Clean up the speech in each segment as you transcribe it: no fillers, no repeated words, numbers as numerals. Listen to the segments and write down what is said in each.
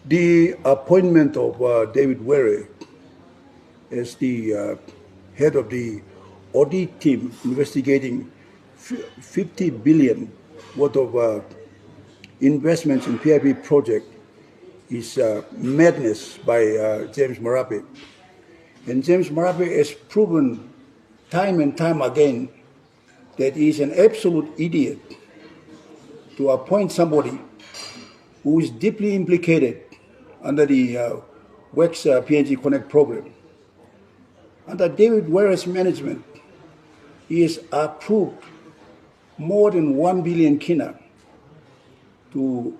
The appointment of David Wereh as the head of the audit team investigating 50 billion worth of investments in PIP project is madness by James Marape. And James Marape has proven time and time again that he is an absolute idiot to appoint somebody who is deeply implicated under the WEX PNG Connect program. Under David Wereh's management, he has approved more than 1 billion kina to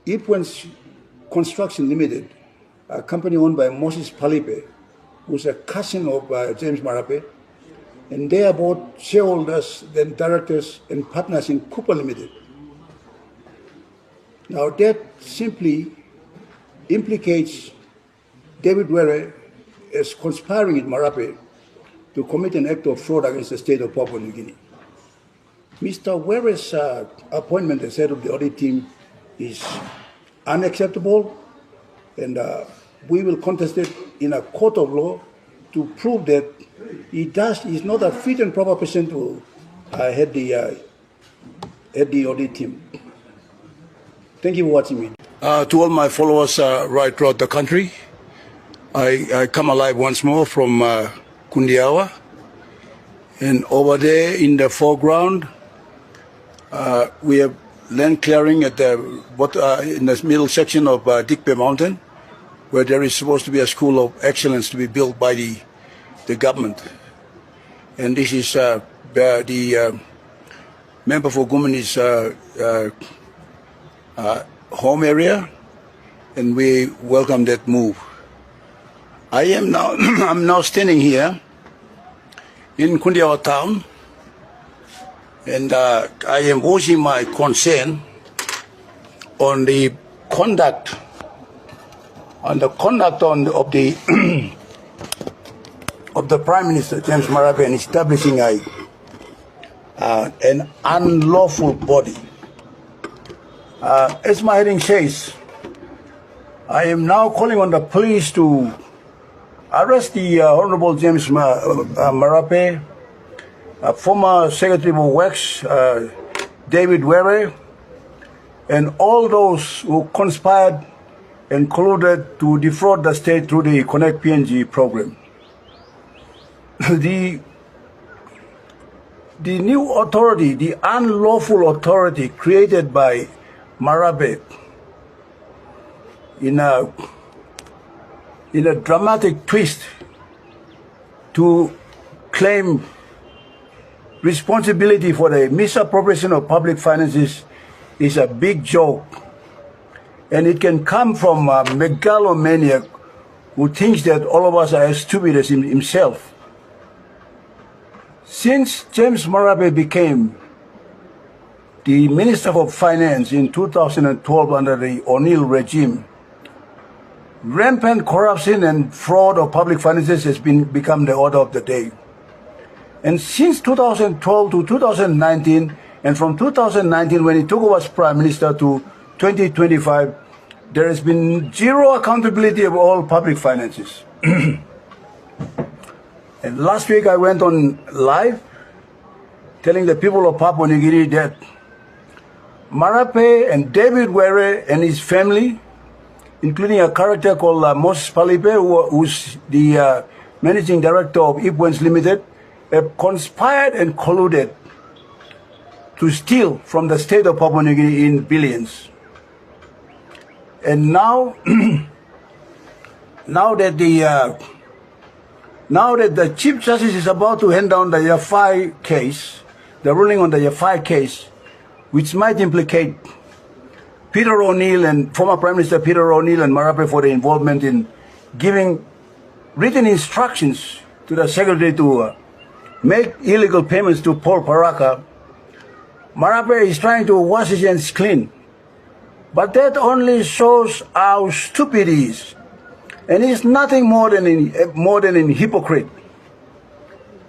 Ipwen's Construction Limited, a company owned by Moses Palipe, who's a cousin of James Marape, and they are both shareholders, then directors and partners in Cooper Limited. Now that simply implicates David Wereh as conspiring with Marape to commit an act of fraud against the state of Papua New Guinea. Mr. Wereh's appointment as head of the audit team is unacceptable, and we will contest it in a court of law to prove that he's not a fit and proper person to head the audit team. Thank you for watching me. To all my followers right throughout the country, I come alive once more from Kundiawa, and over there in the foreground we have land clearing at the in the middle section of Dikpe Mountain, where there is supposed to be a school of excellence to be built by the government. And this is the member for Gumuni's home area, and we welcome that move. I'm now standing here in Kundiawa town, and I am voicing my concern on the conduct of the of the Prime Minister James Marape in establishing an unlawful body. As my heading says, I am now calling on the police to arrest the Honorable James Marape, former Secretary of WEX, David Wereh, and all those who conspired and colluded to defraud the state through the Connect PNG program. The new authority, the unlawful authority created by Marape in a dramatic twist to claim responsibility for the misappropriation of public finances, is a big joke. And it can come from a megalomaniac who thinks that all of us are as stupid as himself. Since James Marape became the Minister of Finance in 2012 under the O'Neill regime, rampant corruption and fraud of public finances has become the order of the day. And since 2012 to 2019, and from 2019 when he took over as Prime Minister to 2025, there has been zero accountability of all public finances. And last week I went on live telling the people of Papua New Guinea that Marape and David Wereh and his family, including a character called Moses Palipe, who's the managing director of Ipwen's Limited, have conspired and colluded to steal from the state of Papua New Guinea in billions. And now, now that the Chief Justice is about to hand down the Yafai case, the ruling on the Yafai case, which might implicate Peter O'Neill and former Prime Minister Peter O'Neill and Marape for the involvement in giving written instructions to the Secretary to make illegal payments to Paul Paraka, Marape is trying to wash his hands clean. But that only shows how stupid he is. And he's nothing more than a hypocrite.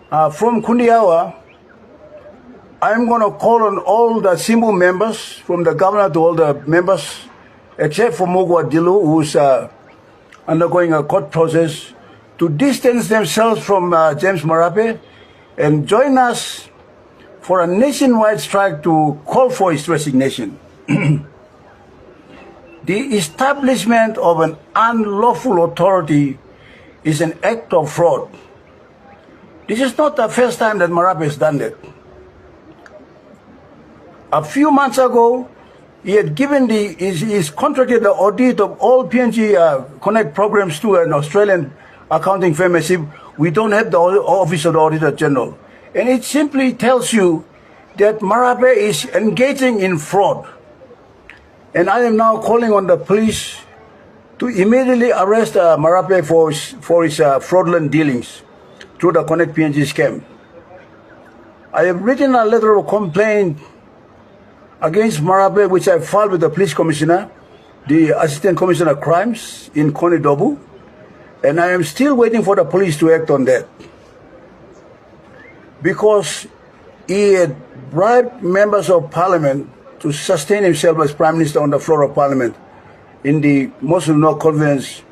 From Kundiawa, I'm going to call on all the Simbu members, from the governor to all the members except for Mugwa Dilu, who's undergoing a court process, to distance themselves from James Marape and join us for a nationwide strike to call for his resignation. The establishment of an unlawful authority is an act of fraud. This is not the first time that Marape has done that. A few months ago, he had given he's contracted the audit of all PNG Connect programs to an Australian accounting firm as if we don't have the Office of the Auditor General. And it simply tells you that Marape is engaging in fraud. And I am now calling on the police to immediately arrest Marape for his fraudulent dealings through the Connect PNG scam. I have written a letter of complaint against Marape, which I filed with the police commissioner, the Assistant Commissioner of Crimes in Kundiawa, and I am still waiting for the police to act on that. Because he had bribed members of parliament to sustain himself as Prime Minister on the floor of Parliament in the motion of no confidence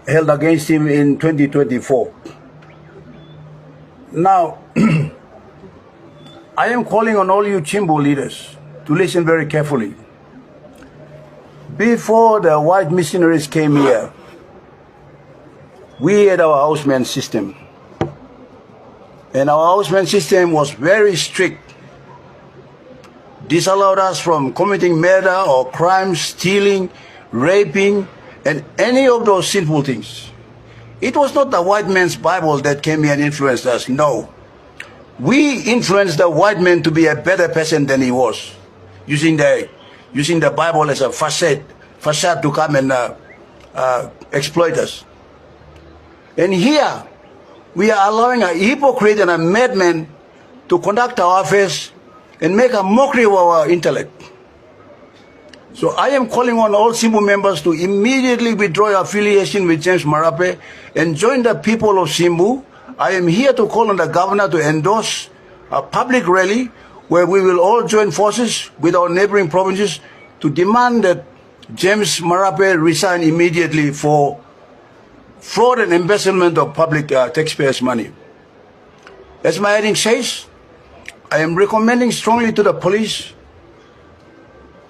held against him in 2024. Now, I am calling on all you Chimbu leaders to listen very carefully. Before the white missionaries came here, we had our houseman system. And our houseman system was very strict. Disallowed us from committing murder or crimes, stealing, raping, and any of those sinful things. It was not the white man's Bible that came here and influenced us, no. We influenced the white man to be a better person than he was, using the Bible as a facade to come and exploit us. And here, we are allowing a hypocrite and a madman to conduct our affairs and make a mockery of our intellect. So I am calling on all Simbu members to immediately withdraw your affiliation with James Marape and join the people of Simbu. I am here to call on the governor to endorse a public rally where we will all join forces with our neighboring provinces to demand that James Marape resign immediately for fraud and embezzlement of public taxpayers' money. As my heading says, I am recommending strongly to the police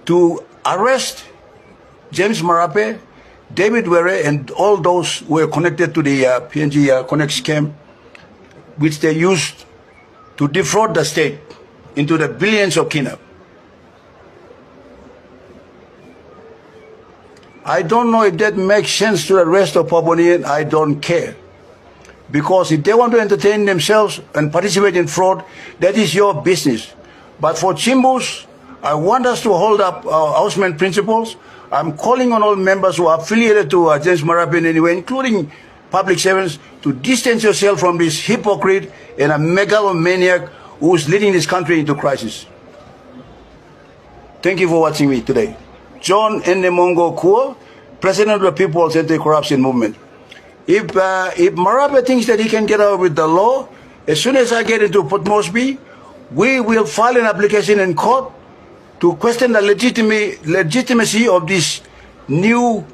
to arrest James Marape, David Wereh, and all those who are connected to the PNG Connect scam, which they used to defraud the state into the billions of kina. I don't know if that makes sense to the rest of Papua New Guinea. I don't care. Because if they want to entertain themselves and participate in fraud, that is your business. But for Chimbus, I want us to hold up our houseman principles. I'm calling on all members who are affiliated to James Marape in any way, including public servants, to distance yourself from this hypocrite and a megalomaniac who is leading this country into crisis. Thank you for watching me today. John Ndemongo Kua, President of the People's Anti-Corruption Movement. If Marape thinks that he can get out with the law, as soon as I get into Port Moresby, we will file an application in court to question the legitimacy of this new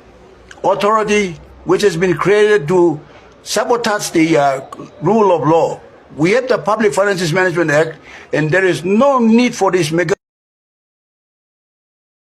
authority which has been created to sabotage the rule of law. We have the Public Finances Management Act, and there is no need for this mega